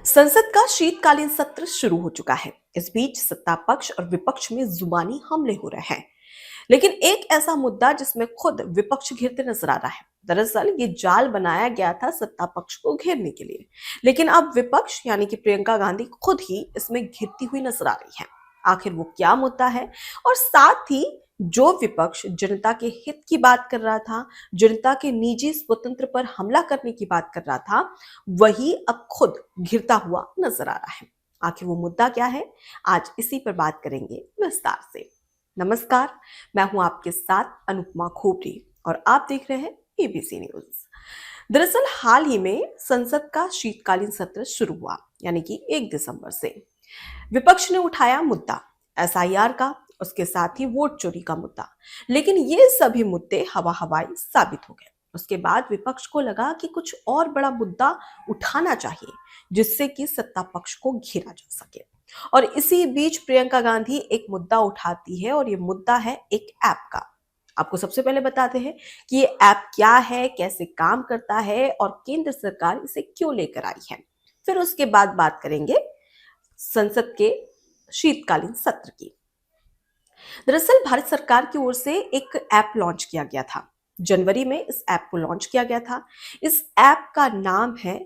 संसद का शीतकालीन सत्र शुरू हो चुका है। इस बीच सत्ता पक्ष और विपक्ष में जुबानी हमले हो रहे हैं। लेकिन एक ऐसा मुद्दा जिसमें खुद विपक्ष घिरते नजर आ रहा है। दरअसल ये जाल बनाया गया था सत्ता पक्ष को घेरने के लिए, लेकिन अब विपक्ष यानी कि प्रियंका गांधी खुद ही इसमें घिरती हुई नजर आ रही है। आखिर वो क्या मुद्दा है, और साथ ही जो विपक्ष जनता के हित की बात कर रहा था, जनता के निजी स्वतंत्र पर हमला करने की बात कर रहा था, वही अब खुद घिरता हुआ नजर आ रहा है। आखिर वो मुद्दा क्या है, आज इसी पर बात करेंगे विस्तार से। नमस्कार, मैं हूं आपके साथ अनुपमा खोपड़ी और आप देख रहे हैं एबीसी न्यूज। दरअसल हाल ही में संसद का शीतकालीन सत्र शुरू हुआ, यानी कि 1 दिसंबर से। विपक्ष ने उठाया मुद्दा एसआईआर का, उसके साथ ही वोट चोरी का मुद्दा। लेकिन ये सभी मुद्दे हवा हवाई साबित हो गए। उसके बाद विपक्ष को लगा कि कुछ और बड़ा मुद्दा उठाना चाहिए, जिससे कि सत्ता पक्ष को घेरा जा सके। और इसी बीच प्रियंका गांधी एक मुद्दा उठाती है, और ये मुद्दा है एक ऐप का। आपको सबसे पहले बताते हैं कि ये ऐप क्या है, कैसे काम करता है और केंद्र सरकार इसे क्यों लेकर आई है। फिर उसके बाद बात करेंगे संसद के शीतकालीन सत्र की। दरअसल भारत सरकार की ओर से एक ऐप लॉन्च किया गया था। जनवरी में इस ऐप को लॉन्च किया गया था। इस ऐप का नाम है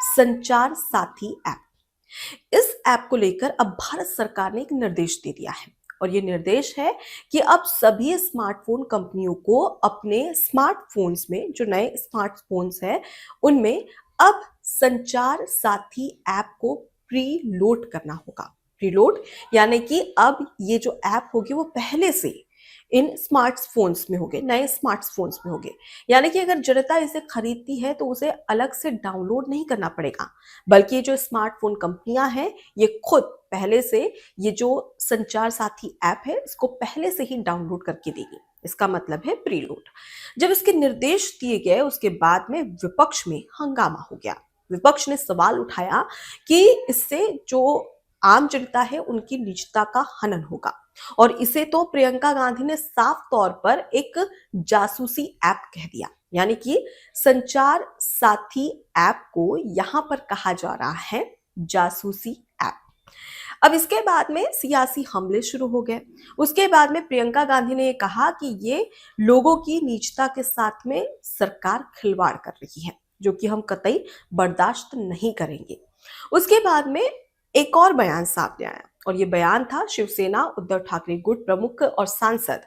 संचार साथी ऐप। इस ऐप को लेकर अब भारत सरकार ने एक निर्देश दे दिया है, और ये निर्देश है कि अब सभी स्मार्टफोन कंपनियों को अपने स्मार्टफोन्स में, जो नए स्मार्टफोन्स हैं, उनमें अब संचार साथी ऐप को प्री लोड करना होगा। प्रीलोड यानी कि अब ये जो ऐप होगी वो पहले से इन स्मार्टफोन्स में होंगे, नए स्मार्टफोन्स में होंगे। यानी कि अगर जनता इसे खरीदती है तो उसे अलग से डाउनलोड नहीं करना पड़ेगा, बल्कि ये जो स्मार्टफोन कंपनियां हैं ये खुद पहले से ये जो संचार साथी ऐप है इसको पहले से ही डाउनलोड करके देगी। इसका मतलब है प्रीलोड। जब इसके निर्देश दिए गए उसके बाद में विपक्ष में हंगामा हो गया। विपक्ष ने सवाल उठाया कि इससे जो आम जनता है उनकी निजता का हनन होगा, और इसे तो प्रियंका गांधी ने साफ तौर पर एक जासूसी ऐप कह दिया। यानी कि संचार साथी ऐप को यहां पर कहा जा रहा है जासूसी ऐप। अब इसके बाद में सियासी हमले शुरू हो गए। उसके बाद में प्रियंका गांधी ने कहा कि ये लोगों की निजता के साथ में सरकार खिलवाड़ कर रही है, जो कि हम कतई बर्दाश्त नहीं करेंगे। उसके बाद में एक और बयान सामने आया, और ये बयान था शिवसेना उद्धव ठाकरे गुट प्रमुख और सांसद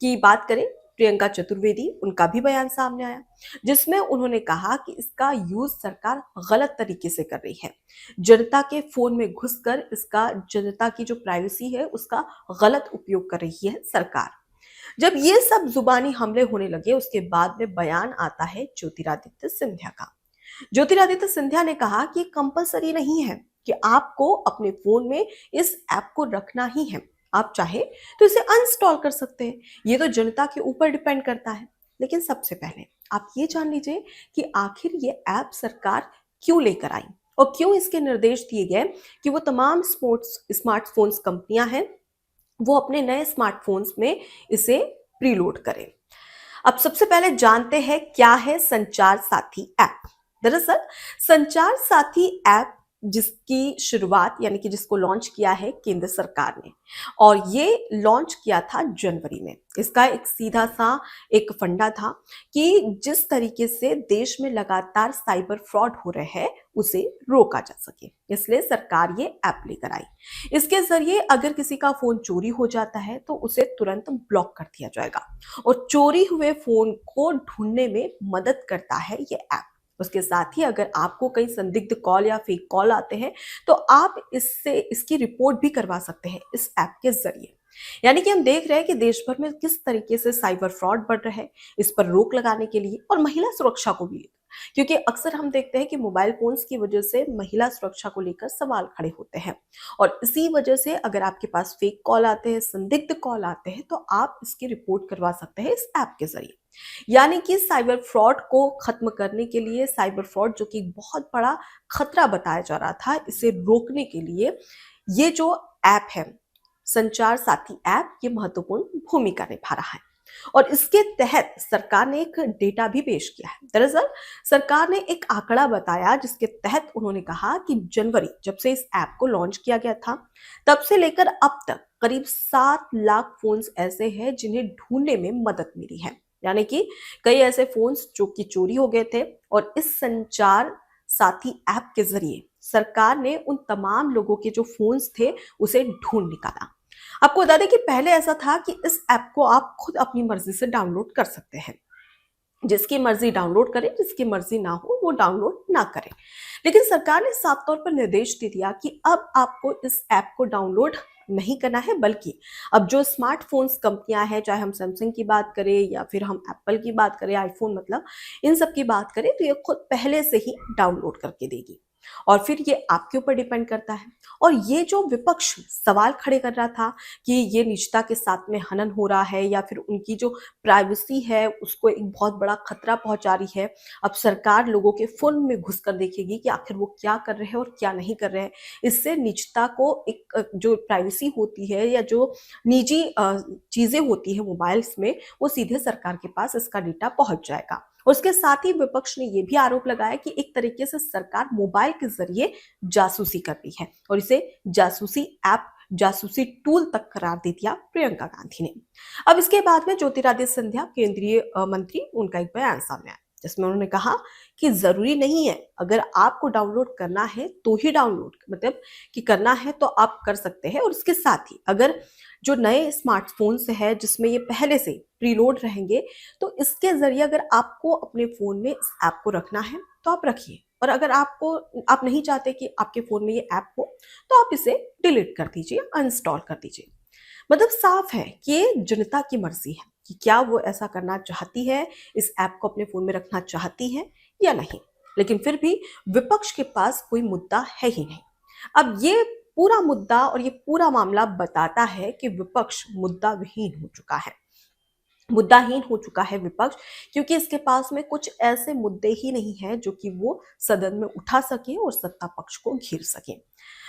की। बात करें प्रियंका चतुर्वेदी, उनका भी बयान सामने आया, जिसमें उन्होंने कहा कि इसका यूज सरकार गलत तरीके से कर रही है। जनता के फोन में घुसकर इसका, जनता की जो प्राइवेसी है उसका गलत उपयोग कर रही है सरकार। जब ये सब जुबानी हमले होने लगे उसके बाद में बयान आता है ज्योतिरादित्य सिंधिया का। ज्योतिरादित्य सिंधिया ने कहा कि कंपलसरी नहीं है कि आपको अपने फोन में इस ऐप को रखना ही है। आप चाहे तो इसे अनइंस्टॉल कर सकते हैं, ये तो जनता के ऊपर डिपेंड करता है। लेकिन सबसे पहले आप ये जान लीजिए कि आखिर ये ऐप सरकार क्यों लेकर आई, और क्यों इसके निर्देश दिए गए कि वो तमाम स्मार्टफोन्स कंपनियां हैं वो अपने नए स्मार्टफोन्स में इसे प्रीलोड करें। अब सबसे पहले जानते हैं क्या है संचार साथी ऐप। दरअसल संचार साथी ऐप जिसकी शुरुआत यानी कि जिसको लॉन्च किया है केंद्र सरकार ने, और ये लॉन्च किया था जनवरी में। इसका एक सीधा सा एक फंडा था कि जिस तरीके से देश में लगातार साइबर फ्रॉड हो रहे हैं उसे रोका जा सके, इसलिए सरकार ये ऐप लेकर आई। इसके जरिए अगर किसी का फोन चोरी हो जाता है तो उसे तुरंत ब्लॉक कर दिया जाएगा, और चोरी हुए फोन को ढूंढने में मदद करता है ये ऐप। उसके साथ ही अगर आपको कई संदिग्ध कॉल या फेक कॉल आते हैं तो आप इसकी रिपोर्ट भी करवा सकते हैं इस ऐप के जरिए। यानी कि हम देख रहे हैं कि देश भर में किस तरीके से साइबर फ्रॉड बढ़ रहा है। इस पर रोक लगाने के लिए और महिला सुरक्षा को भी, क्योंकि अक्सर हम देखते हैं कि मोबाइल फोन्स की वजह से महिला सुरक्षा को लेकर सवाल खड़े होते हैं, और इसी वजह से अगर आपके पास फेक कॉल आते हैं, संदिग्ध कॉल आते हैं, तो आप इसकी रिपोर्ट करवा सकते हैं इस ऐप के जरिए। यानी कि साइबर फ्रॉड को खत्म करने के लिए, साइबर फ्रॉड जो कि बहुत बड़ा खतरा बताया जा रहा था, इसे रोकने के लिए ये जो ऐप है संचार साथी ऐप, ये महत्वपूर्ण भूमिका निभा रहा है। और इसके तहत सरकार ने एक डेटा भी पेश किया है। दरअसल सरकार ने एक आंकड़ा बताया जिसके तहत उन्होंने कहा कि जनवरी जब से इस ऐप को लॉन्च किया गया था, तब से लेकर अब तक करीब 7 लाख फोन्स ऐसे हैं जिन्हें ढूंढने में मदद मिली है। यानी कि कई ऐसे फोन्स जो कि चोरी हो गए थे, और इस संचार साथी ऐप के जरिए सरकार ने उन तमाम लोगों के जो फोन्स थे उसे ढूंढ निकाला। आपको बता दें कि पहले ऐसा था कि इस ऐप को आप खुद अपनी मर्जी से डाउनलोड कर सकते हैं। जिसकी मर्जी डाउनलोड करे, जिसकी मर्जी ना हो वो डाउनलोड ना करे। लेकिन सरकार ने साफ तौर पर निर्देश दे दिया कि अब आपको इस ऐप को डाउनलोड नहीं करना है, बल्कि अब जो स्मार्टफोन्स कंपनियां हैं, चाहे हम सैमसंग की बात करें या फिर हम एप्पल की बात करें, आईफोन मतलब, इन सब की बात करें तो ये खुद पहले से ही डाउनलोड करके देगी। और फिर ये आपके ऊपर डिपेंड करता है। और ये जो विपक्ष सवाल खड़े कर रहा था कि ये निजता के साथ में हनन हो रहा है या फिर उनकी जो प्राइवेसी है उसको एक बहुत बड़ा खतरा पहुंचा रही है, अब सरकार लोगों के फोन में घुस कर देखेगी कि आखिर वो क्या कर रहे हैं और क्या नहीं कर रहे हैं। इससे निजता को एक जो प्राइवेसी होती है या जो निजी चीजें होती है मोबाइल्स में, वो सीधे सरकार के पास इसका डेटा पहुंच जाएगा। और उसके साथ ही विपक्ष ने यह भी आरोप लगाया कि एक तरीके से सरकार मोबाइल के जरिए जासूसी कर रही है, और इसे जासूसी ऐप, जासूसी टूल तक करार दे दिया प्रियंका गांधी ने। अब इसके बाद में ज्योतिरादित्य सिंधिया केंद्रीय मंत्री, उनका एक बयान सामने आया जिसमें उन्होंने कहा कि जरूरी नहीं है, अगर आपको डाउनलोड करना है तो ही डाउनलोड, मतलब कि करना है तो आप कर सकते हैं। और उसके साथ ही अगर जो नए स्मार्टफोन्स है जिसमें ये पहले से प्रीलोड रहेंगे, तो इसके जरिए अगर आपको अपने फोन में इस ऐप को रखना है तो आप रखिए, और अगर आप नहीं चाहते कि आपके फोन में ये ऐप हो तो आप इसे डिलीट कर दीजिए, अनइंस्टॉल कर दीजिए। मतलब साफ है कि ये जनता की मर्जी है कि क्या वो ऐसा करना चाहती है, इस ऐप को अपने फोन में रखना चाहती है या नहीं। लेकिन फिर भी विपक्ष के पास कोई मुद्दा है ही नहीं। अब ये पूरा मुद्दा और ये पूरा मामला बताता है कि विपक्ष मुद्दा विहीन हो चुका है, मुद्दाहीन हो चुका है विपक्ष, क्योंकि इसके पास में कुछ ऐसे मुद्दे ही नहीं है जो कि वो सदन में उठा सके और सत्ता पक्ष को घेर सके।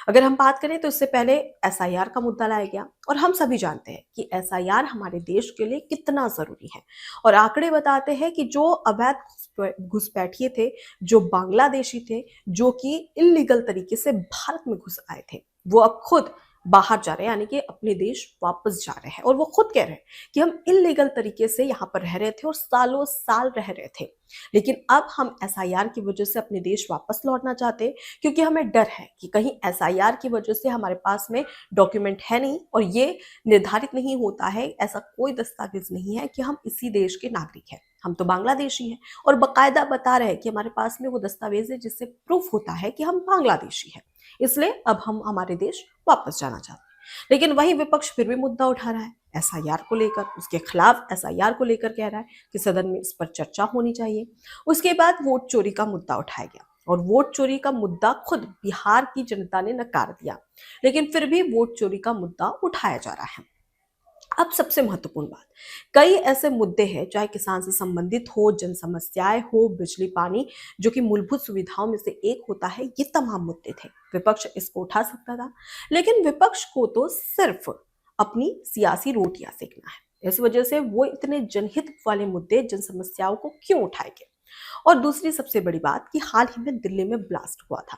अगर हम बात करें तो इससे पहले एसआईआर का मुद्दा लाया गया, और हम सभी जानते हैं कि एसआईआर हमारे देश के लिए कितना जरूरी है। और आंकड़े बताते हैं कि जो अवैध घुसपैठिए थे, जो बांग्लादेशी थे, जो कि इलीगल तरीके से भारत में घुस आए थे, वो अब खुद बाहर जा रहे हैं, यानी कि अपने देश वापस जा रहे हैं। और वो खुद कह रहे हैं कि हम इलीगल तरीके से यहाँ पर रह रहे थे और सालों साल रह रहे थे, लेकिन अब हम एसआईआर की वजह से अपने देश वापस लौटना चाहते हैं, क्योंकि हमें डर है कि कहीं एसआईआर की वजह से हमारे पास में डॉक्यूमेंट है नहीं, और ये निर्धारित नहीं होता है, ऐसा कोई दस्तावेज नहीं है कि हम इसी देश के नागरिक हैं, हम तो बांग्लादेशी हैं। और बकायदा बता रहे हैं कि हमारे पास में वो दस्तावेज है जिससे प्रूफ होता है कि हम बांग्लादेशी हैं, इसलिए अब हम हमारे देश वापस जाना चाहते हैं। लेकिन वही विपक्ष फिर भी मुद्दा उठा रहा है एसआईआर को लेकर, उसके खिलाफ एसआईआर को लेकर कह रहा है कि सदन में इस पर चर्चा होनी चाहिए। उसके बाद वोट चोरी का मुद्दा उठाया गया, और वोट चोरी का मुद्दा खुद बिहार की जनता ने नकार दिया, लेकिन फिर भी वोट चोरी का मुद्दा उठाया जा रहा है। अब सबसे महत्वपूर्ण बात, कई ऐसे मुद्दे हैं, चाहे किसान से संबंधित हो, जन समस्याएं हो, बिजली पानी जो कि मूलभूत सुविधाओं में से एक होता है, ये तमाम मुद्दे थे। विपक्ष इसको उठा सकता था, लेकिन विपक्ष को तो सिर्फ अपनी सियासी रोटियां सेकना है। इस वजह से वो इतने जनहित वाले मुद्दे, जन समस्याओं को क्यों उठाएंगे। और दूसरी सबसे बड़ी बात कि हाल ही में दिल्ली में ब्लास्ट हुआ था,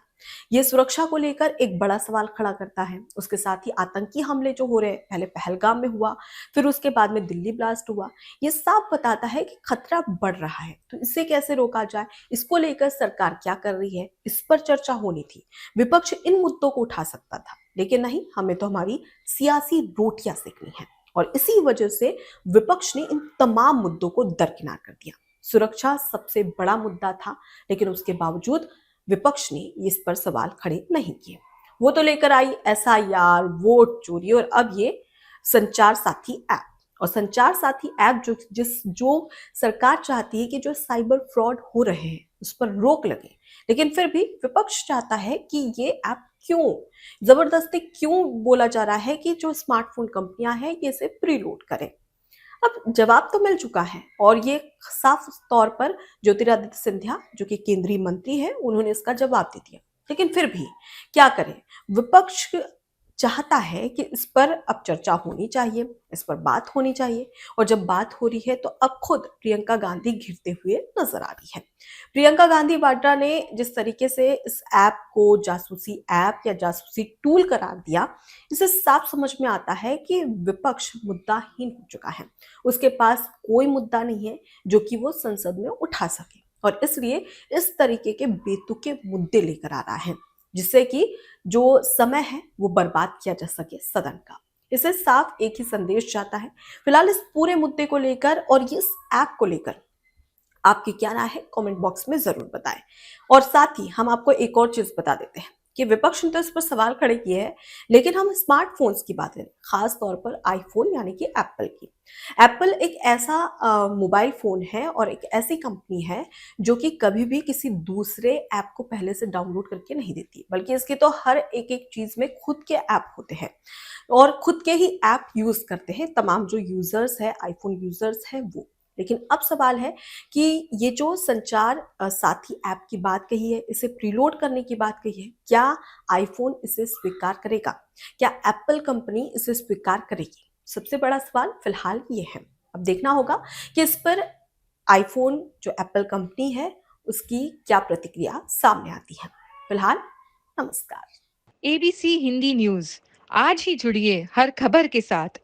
ये सुरक्षा को लेकर एक बड़ा सवाल खड़ा करता है। उसके साथ ही आतंकी हमले जो हो रहे हैं, पहले पहलगाम में हुआ, फिर उसके बाद में दिल्ली ब्लास्ट हुआ, ये साफ बताता है कि खतरा बढ़ रहा है। तो इसे कैसे रोका जाए, इसको लेकर सरकार क्या कर रही है, इस पर चर्चा होनी थी। विपक्ष इन मुद्दों को उठा सकता था, लेकिन नहीं, हमें तो हमारी सियासी रोटियां सेकनी है। और इसी वजह से विपक्ष ने इन तमाम मुद्दों को दरकिनार कर दिया। सुरक्षा सबसे बड़ा मुद्दा था, लेकिन उसके बावजूद विपक्ष ने इस पर सवाल खड़े नहीं किए। वो तो लेकर आई एसआईआर, वोट चोरी, और अब ये संचार साथी ऐप। और संचार साथी ऐप जो सरकार चाहती है कि जो साइबर फ्रॉड हो रहे हैं उस पर रोक लगे, लेकिन फिर भी विपक्ष चाहता है कि ये ऐप क्यों जबरदस्ती क्यों बोला जा रहा है कि जो स्मार्टफोन कंपनियां हैं ये इसे प्रीलोड करें। अब जवाब तो मिल चुका है, और ये साफ तौर पर ज्योतिरादित्य सिंधिया जो कि केंद्रीय मंत्री है, उन्होंने इसका जवाब दे दिया। लेकिन फिर भी क्या करें, विपक्ष चाहता है कि इस पर अब चर्चा होनी चाहिए, इस पर बात होनी चाहिए। और जब बात हो रही है तो अब खुद प्रियंका गांधी घिरते हुए नजर आ रही है। प्रियंका गांधी वाड्रा ने जिस तरीके से इस ऐप को जासूसी ऐप या जासूसी टूल करार दिया, इससे साफ समझ में आता है कि विपक्ष मुद्दाहीन हो चुका है। उसके पास कोई मुद्दा नहीं है जो कि वो संसद में उठा सके, और इसलिए इस तरीके के बेतुके मुद्दे लेकर आ रहा है, जिससे कि जो समय है वो बर्बाद किया जा सके सदन का। इसे साफ एक ही संदेश जाता है। फिलहाल इस पूरे मुद्दे को लेकर और इस ऐप को लेकर आपकी क्या राय है, कमेंट बॉक्स में जरूर बताएं। और साथ ही हम आपको एक और चीज बता देते हैं कि विपक्ष ने तो इस पर सवाल खड़े किए हैं, लेकिन हम स्मार्टफोन्स की बात करें, खास तौर पर आईफोन यानी कि एप्पल की। एप्पल एक ऐसा मोबाइल फोन है और एक ऐसी कंपनी है जो कि कभी भी किसी दूसरे ऐप को पहले से डाउनलोड करके नहीं देती, बल्कि इसके तो हर एक एक चीज में खुद के ऐप होते हैं और खुद के ही ऐप यूज करते हैं तमाम जो यूजर्स है, आईफोन यूजर्स हैं वो। लेकिन अब सवाल है कि ये जो संचार साथी ऐप की बात कही है, इसे प्रीलोड करने की बात कही है, क्या आईफोन इसे स्वीकार करेगा? क्या एप्पल कंपनी इसे स्वीकार करेगी? सबसे बड़ा सवाल फिलहाल ये है। अब देखना होगा कि इस पर आईफोन जो एप्पल कंपनी है उसकी क्या प्रतिक्रिया सामने आती है। फिलहाल नमस्कार। एबीसी हिंदी न्यूज आज ही जुड़िए हर खबर के साथ